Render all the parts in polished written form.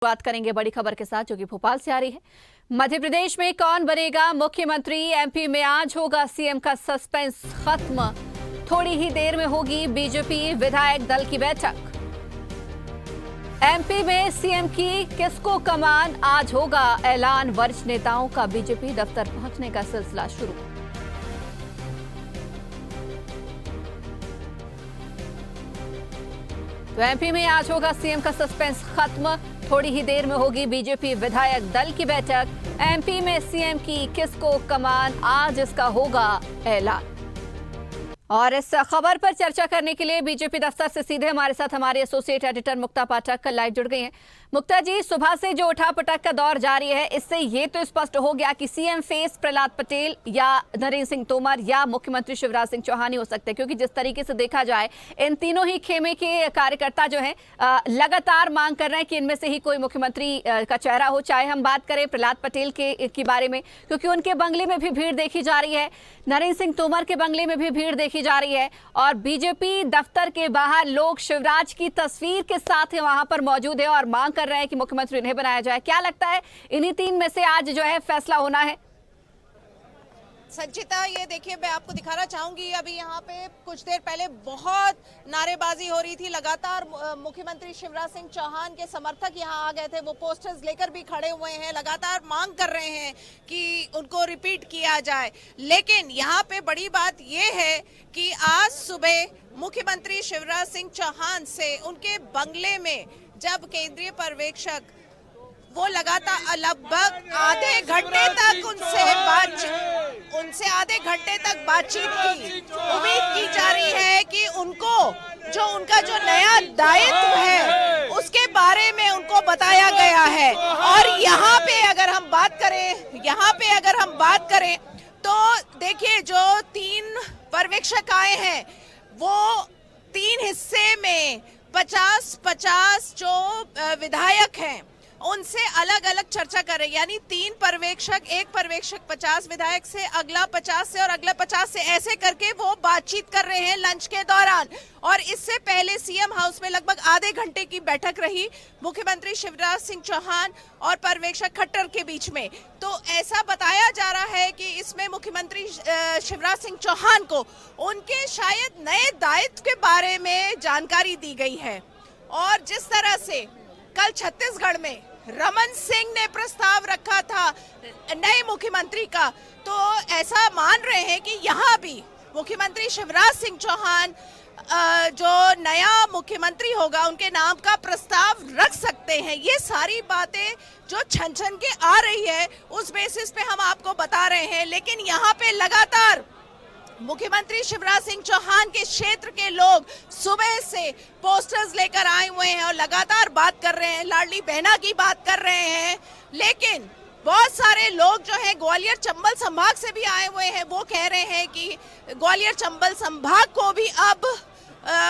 बात करेंगे बड़ी खबर के साथ जो कि भोपाल से आ रही है। मध्य प्रदेश में कौन बनेगा मुख्यमंत्री? एमपी में आज होगा सीएम का सस्पेंस खत्म। थोड़ी ही देर में होगी बीजेपी विधायक दल की बैठक। एमपी में सीएम की किसको कमान, आज होगा ऐलान। वरिष्ठ नेताओं का बीजेपी दफ्तर पहुंचने का सिलसिला शुरू। तो एमपी में आज होगा सीएम का सस्पेंस खत्म। थोड़ी ही देर में होगी बीजेपी विधायक दल की बैठक। एमपी में सीएम की किसको कमान, आज इसका होगा ऐलान। और इस खबर पर चर्चा करने के लिए बीजेपी दफ्तर से सीधे हमारे साथ हमारे एसोसिएट एडिटर मुक्ता पाठक लाइव जुड़ गई हैं। मुक्ता जी, सुबह से जो उठापटक का दौर जारी है, इससे ये तो स्पष्ट हो गया कि सीएम फेस प्रहलाद पटेल या नरेंद्र सिंह तोमर या मुख्यमंत्री शिवराज सिंह चौहान ही हो सकते हैं, क्योंकि जिस तरीके से देखा जाए इन तीनों ही खेमे के कार्यकर्ता जो है लगातार मांग कर रहे हैं कि इनमें से ही कोई मुख्यमंत्री का चेहरा हो। चाहे हम बात करें प्रहलाद पटेल के बारे में, क्योंकि उनके बंगले में भी भीड़ देखी जा रही है, नरेंद्र सिंह तोमर के बंगले में भी भीड़ देखी जा रही है, और बीजेपी दफ्तर के बाहर लोग शिवराज की तस्वीर के साथ वहां पर मौजूद है और मांग कर रहे हैं कि मुख्यमंत्री इन्हें बनाया जाए। क्या लगता है इन्हीं तीन में से आज जो है फैसला होना है? संचिता, ये देखिए, मैं आपको दिखाना चाहूंगी, अभी यहाँ पे कुछ देर पहले बहुत नारेबाजी हो रही थी। लगातार मुख्यमंत्री शिवराज सिंह चौहान के समर्थक यहाँ आ गए थे, वो पोस्टर्स लेकर भी खड़े हुए हैं, लगातार मांग कर रहे हैं कि उनको रिपीट किया जाए। लेकिन यहाँ पे बड़ी बात ये है कि आज सुबह मुख्यमंत्री शिवराज सिंह चौहान से उनके बंगले में जब केंद्रीय पर्यवेक्षक वो लगातार लगभग आधे घंटे तक उनसे आधे घंटे तक बातचीत की। उम्मीद की जा रही है कि उनका जो नया दायित्व है उसके बारे में उनको बताया गया है। और यहाँ पे अगर हम बात करें तो देखिए, जो तीन पर्यवेक्षक आए हैं वो तीन हिस्से में 50-50 जो विधायक हैं उनसे अलग अलग चर्चा कर रहे हैं। यानी तीन पर्यवेक्षक, एक पर्यवेक्षक 50 विधायक से, अगला 50 से और अगला 50 से, ऐसे करके वो बातचीत कर रहे हैं लंच के दौरान। और इससे पहले सीएम हाउस में लगभग आधे घंटे की बैठक रही मुख्यमंत्री शिवराज सिंह चौहान और पर्यवेक्षक खट्टर के बीच में। तो ऐसा बताया जा रहा है कि इसमें मुख्यमंत्री शिवराज सिंह चौहान को उनके शायद नए दायित्व के बारे में जानकारी दी गई है। और जिस तरह से कल छत्तीसगढ़ में रमन सिंह ने प्रस्ताव रखा था नए मुख्यमंत्री का, तो ऐसा मान रहे हैं कि यहाँ भी मुख्यमंत्री शिवराज सिंह चौहान जो नया मुख्यमंत्री होगा उनके नाम का प्रस्ताव रख सकते हैं। ये सारी बातें जो छन छन के आ रही है उस बेसिस पे हम आपको बता रहे हैं। लेकिन यहाँ पे लगातार मुख्यमंत्री शिवराज सिंह चौहान के क्षेत्र के लोग सुबह से पोस्टर्स लेकर आए हुए हैं और लगातार बात कर रहे हैं, लाडली बहना की बात कर रहे हैं। लेकिन बहुत सारे लोग जो हैं ग्वालियर चंबल संभाग से भी आए हुए हैं, वो कह रहे हैं कि ग्वालियर चंबल संभाग को भी अब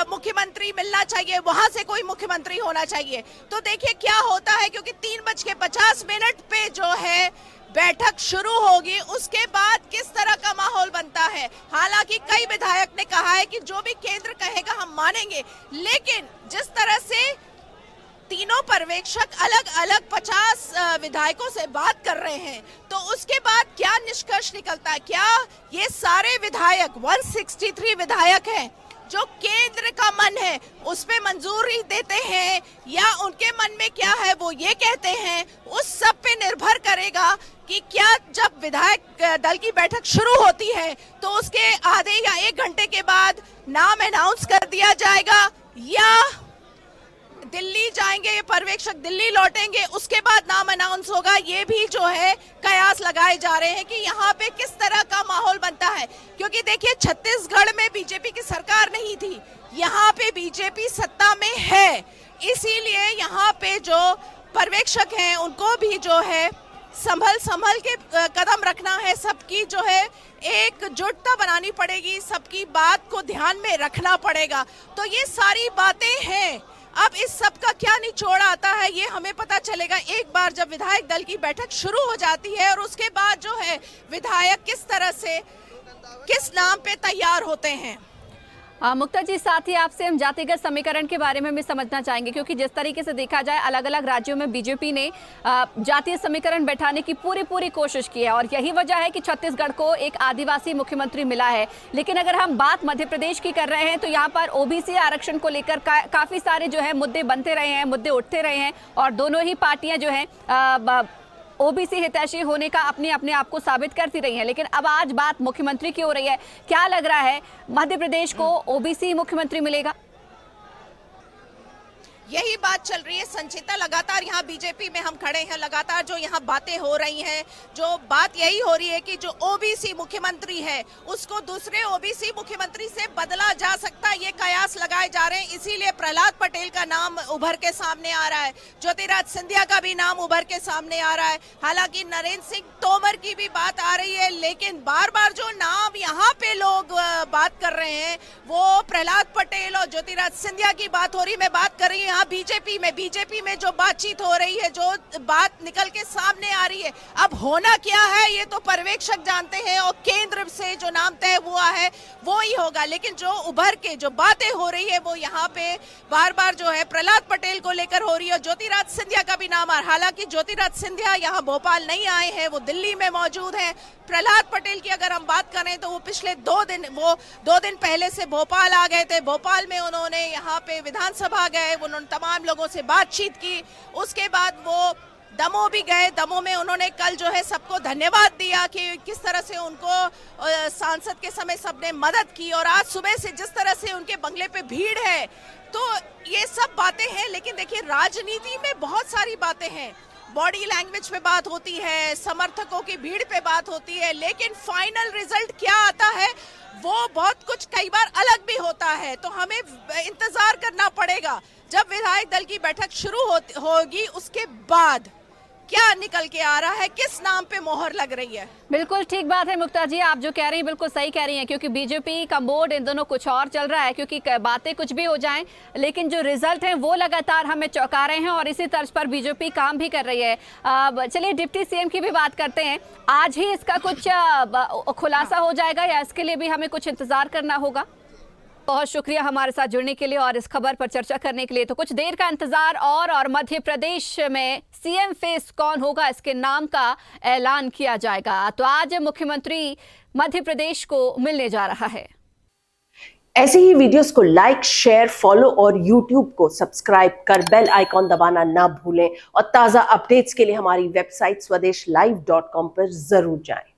मुख्यमंत्री मिलना चाहिए, वहां से कोई मुख्यमंत्री होना चाहिए। तो देखिए क्या होता है, क्योंकि 3:50 पे जो है बैठक शुरू होगी, उसके बाद किस तरह का माहौल बनता है। हालांकि कई विधायक ने कहा है कि जो भी केंद्र कहेगा हम मानेंगे, लेकिन जिस तरह से तीनों पर्यवेक्षक अलग अलग 50 विधायकों से बात कर रहे हैं, तो उसके बाद क्या निष्कर्ष निकलता है? क्या ये सारे विधायक 163 विधायक हैं जो केंद्र का मन है उस पे मंजूरी देते हैं, या उनके मन में क्या है वो ये कहते हैं? उस सब पे निर्भर करेगा कि क्या जब विधायक दल की बैठक शुरू होती है तो उसके आधे या 1 घंटे के बाद नाम अनाउंस कर दिया जाएगा, या दिल्ली जाएंगे ये पर्यवेक्षक, दिल्ली लौटेंगे, उसके बाद नाम अनाउंस होगा। ये भी जो है कयास लगाए जा रहे हैं कि यहाँ पे किस तरह का माहौल बनता है। क्योंकि देखिए, छत्तीसगढ़ में बीजेपी की सरकार नहीं थी, यहाँ पे बीजेपी सत्ता में है, इसीलिए यहाँ पे जो पर्यवेक्षक हैं उनको भी जो है संभल के कदम रखना है। सबकी जो है एकजुटता बनानी पड़ेगी, सबकी बात को ध्यान में रखना पड़ेगा। तो ये सारी बातें हैं। अब इस सब का क्या निचोड़ आता है ये हमें पता चलेगा एक बार जब विधायक दल की बैठक शुरू हो जाती है, और उसके बाद जो है विधायक किस तरह से किस नाम पे तैयार होते हैं। मुक्ता जी, साथ ही आपसे हम जातिगत समीकरण के बारे में भी समझना चाहेंगे, क्योंकि जिस तरीके से देखा जाए अलग अलग राज्यों में बीजेपी ने जातीय समीकरण बैठाने की पूरी कोशिश की है और यही वजह है कि छत्तीसगढ़ को एक आदिवासी मुख्यमंत्री मिला है। लेकिन अगर हम बात मध्य प्रदेश की कर रहे हैं तो यहाँ पर ओबीसी आरक्षण को लेकर काफी सारे जो है मुद्दे बनते रहे हैं, मुद्दे उठते रहे हैं और दोनों ही पार्टियां जो है ओबीसी हितैषी होने का अपने आप को साबित करती रही है। लेकिन अब आज बात मुख्यमंत्री की हो रही है। क्या लग रहा है, मध्य प्रदेश को ओबीसी मुख्यमंत्री मिलेगा? यही बात चल रही है संचिता। लगातार यहाँ बीजेपी में हम खड़े हैं, लगातार जो यहाँ बातें हो रही हैं, जो बात यही हो रही है कि जो ओबीसी मुख्यमंत्री है उसको दूसरे ओबीसी मुख्यमंत्री से बदला जा सकता है, ये कयास लगाए जा रहे हैं। इसीलिए प्रहलाद पटेल का नाम उभर के सामने आ रहा है, ज्योतिराज सिंधिया का भी नाम उभर के सामने आ रहा है। हालांकि नरेंद्र सिंह तोमर की भी बात आ रही है, लेकिन बार बार जो नाम यहाँ पे लोग बात कर रहे हैं वो प्रहलाद पटेल और ज्योतिराज सिंधिया की बात हो रही है। मैं बात कर रही हूँ बीजेपी में जो बातचीत हो रही है, जो बात निकल के सामने आ रही है, अब होना क्या है ये तो पर्यवेक्षक जानते हैं और केंद्र से जो नाम तय हुआ है वो ही होगा। लेकिन जो उभर के जो बातें हो रही है वो यहाँ पे बार बार जो है प्रहलाद पटेल को लेकर हो रही है। ज्योतिराज सिंधिया का भी नाम आ रहा है। हालांकि ज्योतिराज सिंधिया यहाँ भोपाल नहीं आए हैं, वो दिल्ली में मौजूद हैं। प्रहलाद पटेल की अगर हम बात करें तो वो पिछले 2 दिन पहले से भोपाल आ गए थे। भोपाल में उन्होंने यहाँ पे विधानसभा गए, उन्होंने तमाम लोगों से बातचीत की। उसके बाद वो दमोह भी गए। दमोह में उन्होंने कल जो है सबको धन्यवाद दिया कि किस तरह से उनको सांसद के समय सबने मदद की, और आज सुबह से जिस तरह से उनके बंगले पे भीड़ है, तो ये सब बातें हैं। लेकिन देखिए, राजनीति में बहुत सारी बातें हैं। बॉडी लैंग्वेज पे बात होती है, समर्थकों की भीड़ पे बात होती है, लेकिन फाइनल रिजल्ट क्या आता है वो बहुत कुछ कई बार अलग भी होता है। तो हमें इंतजार करना पड़ेगा जब विधायक दल की बैठक शुरू होगी, उसके बाद क्या निकल के आ रहा है, किस नाम पे मोहर लग रही है। बिल्कुल ठीक बात है मुक्ता जी, आप जो कह रही हैं बिल्कुल सही कह रही हैं, क्योंकि बीजेपी का मोड इन दोनों कुछ और चल रहा है। क्योंकि बातें कुछ भी हो जाएं, लेकिन जो रिजल्ट हैं वो लगातार हमें चौंका रहे हैं और इसी तर्ज पर बीजेपी काम भी कर रही है। चलिए डिप्टी सीएम की भी बात करते हैं। आज ही इसका कुछ खुलासा हो जाएगा या इसके लिए भी हमें कुछ इंतजार करना होगा? बहुत शुक्रिया हमारे साथ जुड़ने के लिए और इस खबर पर चर्चा करने के लिए। तो कुछ देर का इंतजार और मध्य प्रदेश में सीएम फेस कौन होगा, इसके नाम का ऐलान किया जाएगा। तो आज मुख्यमंत्री मध्य प्रदेश को मिलने जा रहा है। ऐसे ही वीडियोस को लाइक, शेयर, फॉलो और यूट्यूब को सब्सक्राइब कर बेल आइकॉन दबाना ना भूलें और ताजा अपडेट्स के लिए हमारी वेबसाइट swedeshlive.com पर जरूर जाएं।